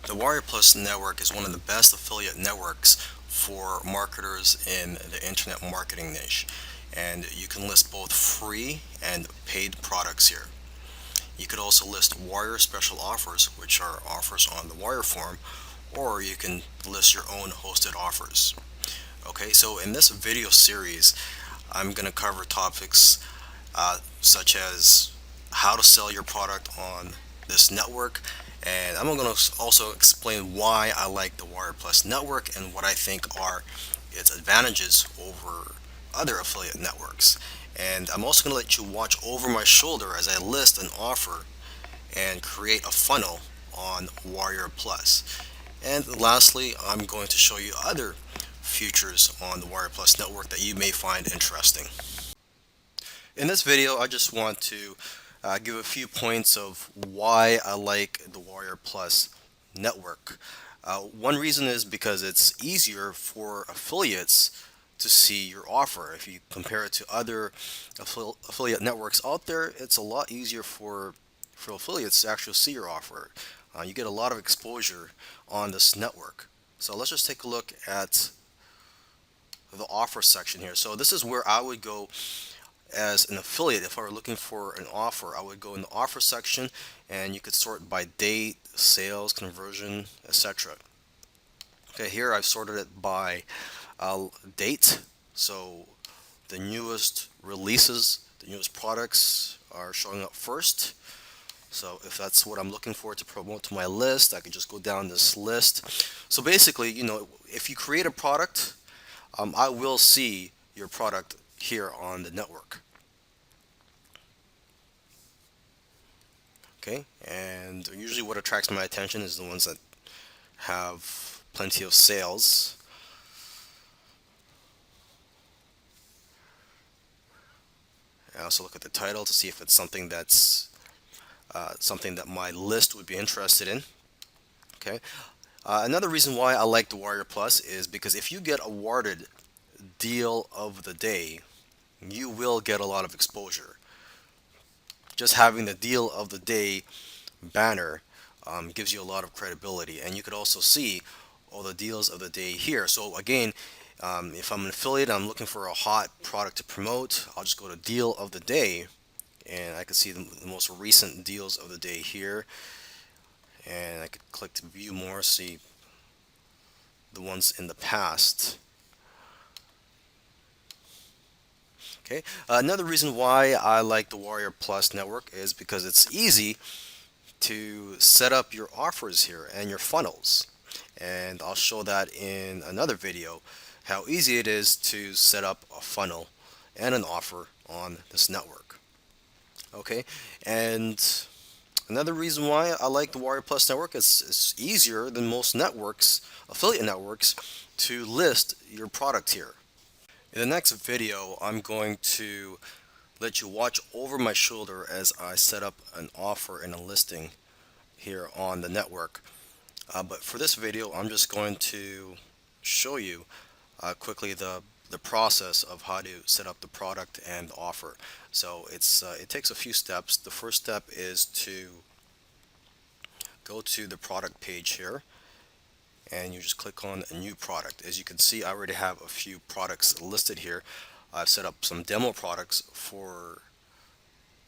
The WarriorPlus network is one of the best affiliate networks for marketers in the internet marketing niche, and you can list both free and paid products here. You could also list Warrior special offers, which are offers on the Warrior form, or you can list your own hosted offers. Okay, so in this video series, I'm going to cover topics such as how to sell your product on this network, and I'm going to also explain why I like the WarriorPlus network and what I think are its advantages over other affiliate networks. And I'm also going to let you watch over my shoulder as I list an offer and create a funnel on Warrior Plus. And lastly, I'm going to show you other features on the Warrior Plus network that you may find interesting. In this video, I just want to give a few points of why I like the Warrior Plus network. One reason is because it's easier for affiliates to see your offer. If you compare it to other affiliate networks out there, it's a lot easier for affiliates to actually see your offer. You get a lot of exposure on this network. So let's just take a look at the offer section here. So this is where I would go as an affiliate. If I were looking for an offer, I would go in the offer section and you could sort by date, sales, conversion, etc. Okay, here I've sorted it by date. So the newest releases, the newest products are showing up first. So if that's what I'm looking for to promote to my list, I can just go down this list. So basically, if you create a product, I will see your product here on the network. Okay, and usually what attracts my attention is the ones that have plenty of sales. I also look at the title to see if it's something that my list would be interested in. Okay. Another reason why I like the Warrior Plus is because if you get awarded deal of the day, you will get a lot of exposure. Just having the deal of the day banner gives you a lot of credibility, and you could also see all the deals of the day here. So again, if I'm an affiliate, I'm looking for a hot product to promote, I'll just go to deal of the day, and I can see the most recent deals of the day here, and I could click to view more, see the ones in the past. Okay. Another reason why I like the Warrior Plus network is because it's easy to set up your offers here and your funnels. And I'll show that in another video, how easy it is to set up a funnel and an offer on this network. Okay. And another reason why I like the Warrior Plus network is it's easier than most networks, affiliate networks, to list your product here. In the next video, I'm going to let you watch over my shoulder as I set up an offer and a listing here on the network. But for this video, I'm just going to show you quickly the process of how to set up the product and offer. So it takes a few steps. The first step is to go to the product page here, and you just click on a new product. As you can see, I already have a few products listed here. I've set up some demo products for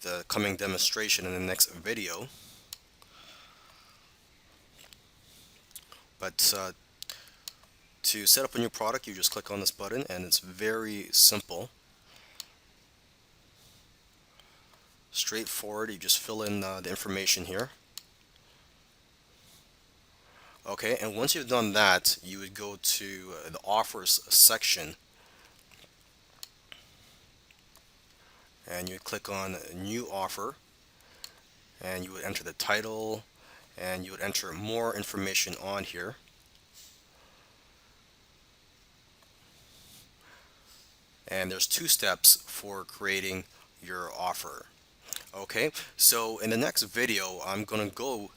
the coming demonstration in the next video. But to set up a new product, you just click on this button, and it's very simple, straightforward. You just fill in the information here. Okay, and once you've done that, you would go to the offers section, and you click on new offer, and you would enter the title, and you would enter more information on here. And there's two steps for creating your offer. Okay, so in the next video, I'm going to go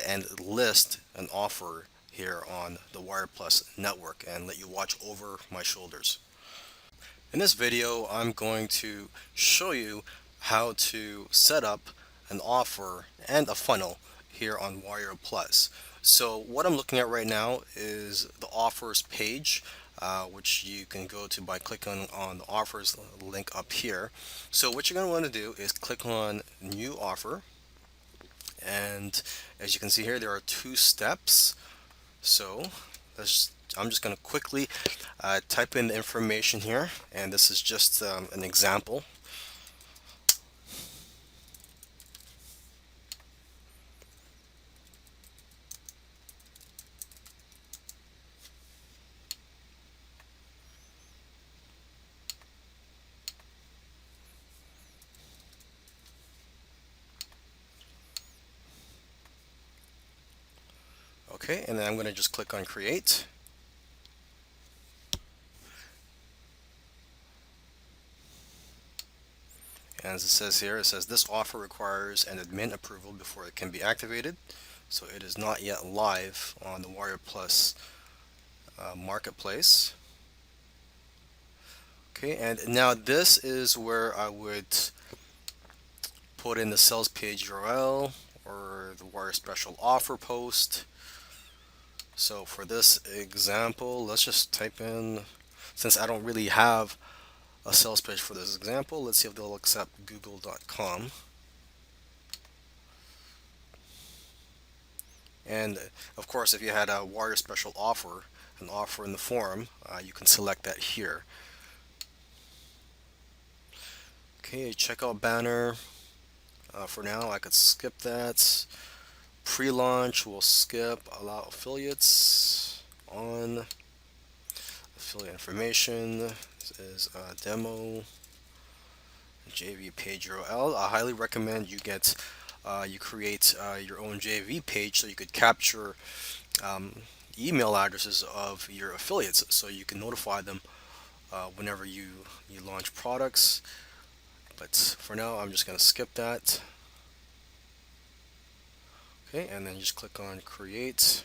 and list an offer here on the Warrior Plus network and let you watch over my shoulders. In this video, I'm going to show you how to set up an offer and a funnel here on Warrior Plus. So what I'm looking at right now is the offers page, which you can go to by clicking on the offers link up here. So what you're going to want to do is click on new offer, and as you can see here, there are two steps. So I'm just going to quickly type in the information here, and this is just an example. Okay, and then I'm going to just click on create. And as it says here, it says this offer requires an admin approval before it can be activated. So it is not yet live on the WarriorPlus marketplace. Okay, and now this is where I would put in the sales page URL or the Warrior special offer post. So for this example, let's just type in, since I don't really have a sales page for this example, let's see if they'll accept google.com. And of course, if you had a Warrior special offer, an offer in the forum, you can select that here. Okay, checkout banner. For now, I could skip that. Pre-launch, we'll skip. Allow affiliates on. Affiliate information. This is a demo. JV page URL. I highly recommend you create your own JV page so you could capture um, email addresses of your affiliates so you can notify them whenever you launch products. But for now, I'm just going to skip that. Okay, and then just click on create.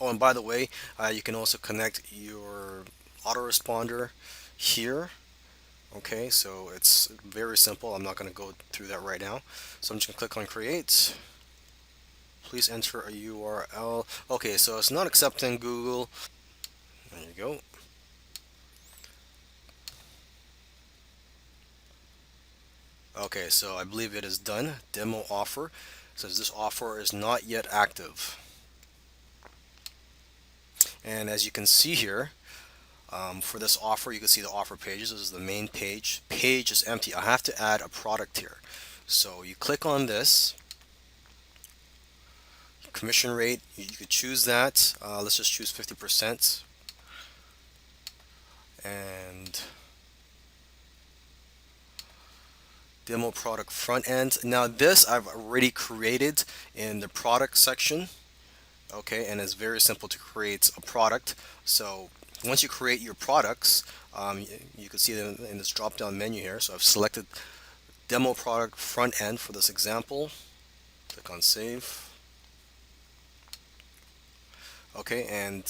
Oh, and by the way, you can also connect your autoresponder here. Okay, so it's very simple. I'm not going to go through that right now. So I'm just going to click on create. Please enter a URL. Okay, so it's not accepting Google. There you go. Okay, so I believe it is done. Demo offer. It says this offer is not yet active. And as you can see here, for this offer, you can see the offer pages. This is the main page. Page is empty. I have to add a product here. So you click on this. Commission rate, you could choose that. Let's just choose 50%. And demo product front end. Now this I've already created in the product section. Okay, and it's very simple to create a product. So once you create your products, you can see them in this drop down menu here. So I've selected demo product front end for this example. Click on save. Okay, and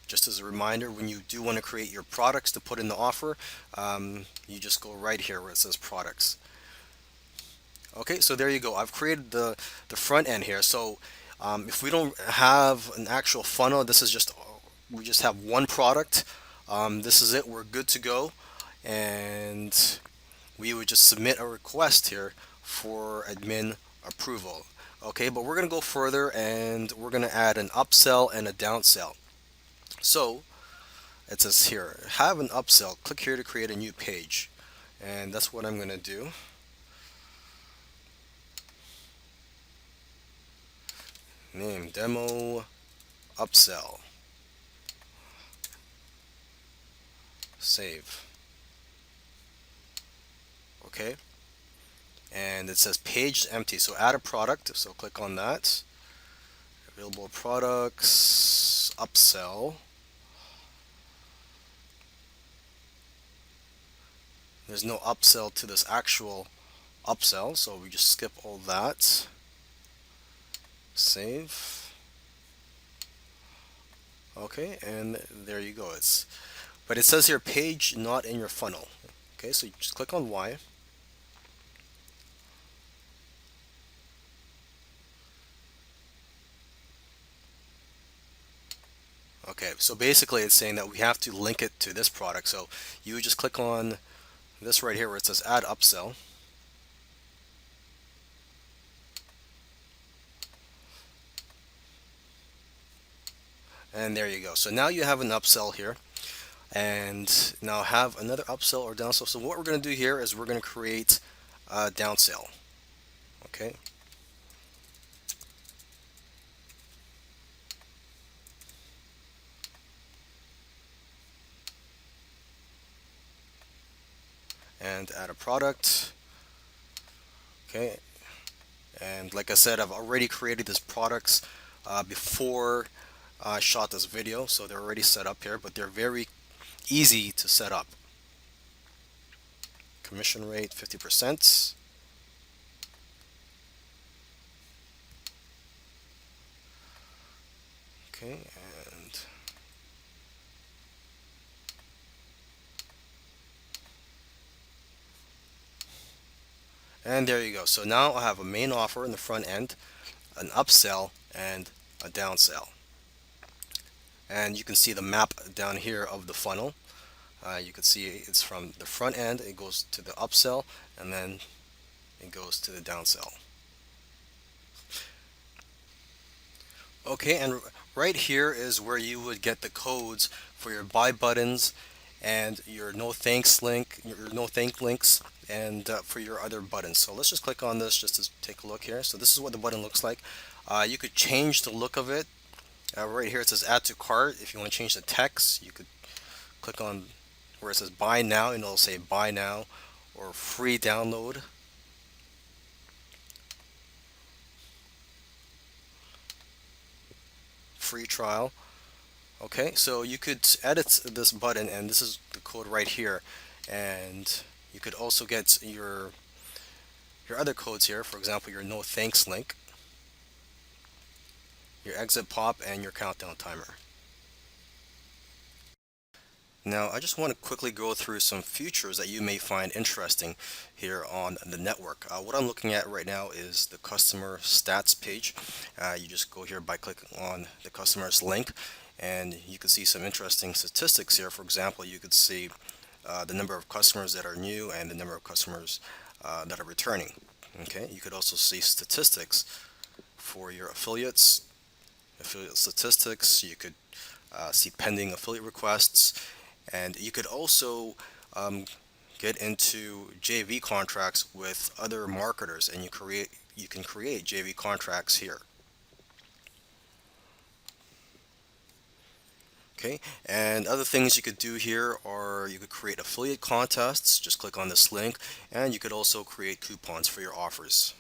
just as a reminder, when you do want to create your products to put in the offer, you just go right here where it says products. Okay, so there you go. I've created the front end here. So if we don't have an actual funnel, this is just we just have one product. This is it. We're good to go, and we would just submit a request here for admin approval. Okay, but we're gonna go further, and we're gonna add an upsell and a downsell. So it says here, have an upsell. Click here to create a new page, and that's what I'm gonna do. Name demo upsell. Save. Okay. And it says page is empty. So add a product. So click on that. Available products. Upsell. There's no upsell to this actual upsell. So we just skip all that. Save. Okay. And there you go. But it says here page not in your funnel. Okay. So you just click on Y. Okay, so basically it's saying that we have to link it to this product. So you would just click on this right here where it says add upsell. And there you go. So now you have an upsell here. And now have another upsell or downsell. So what we're going to do here is we're going to create a downsell. Okay. And add a product. Okay. And like I said, I've already created these products before I shot this video, so they're already set up here, but they're very easy to set up. Commission rate 50%. Okay, and there you go. So now I have a main offer in the front end, an upsell, and a downsell. And you can see the map down here of the funnel. You can see it's from the front end, it goes to the upsell, and then it goes to the downsell. Okay, and right here is where you would get the codes for your buy buttons and your no thanks link, your no thank links, and for your other buttons. So let's just click on this just to take a look here. So this is what the button looks like. You could change the look of it. Right here it says add to cart. If you want to change the text, you could click on where it says buy now and it'll say buy now or free download. Free trial. Okay, so you could edit this button, and this is the code right here, and you could also get your other codes here. For example, your no thanks link, your exit pop, and your countdown timer. Now, I just want to quickly go through some features that you may find interesting here on the network. What I'm looking at right now is the customer stats page. You just go here by clicking on the customer's link, and you can see some interesting statistics here. For example, you could see the number of customers that are new and the number of customers that are returning. Okay, you could also see statistics for your affiliate statistics. You could see pending affiliate requests, and you could also get into JV contracts with other marketers, and you can create JV contracts here. Okay, and other things you could do here are you could create affiliate contests. Just click on this link, and you could also create coupons for your offers.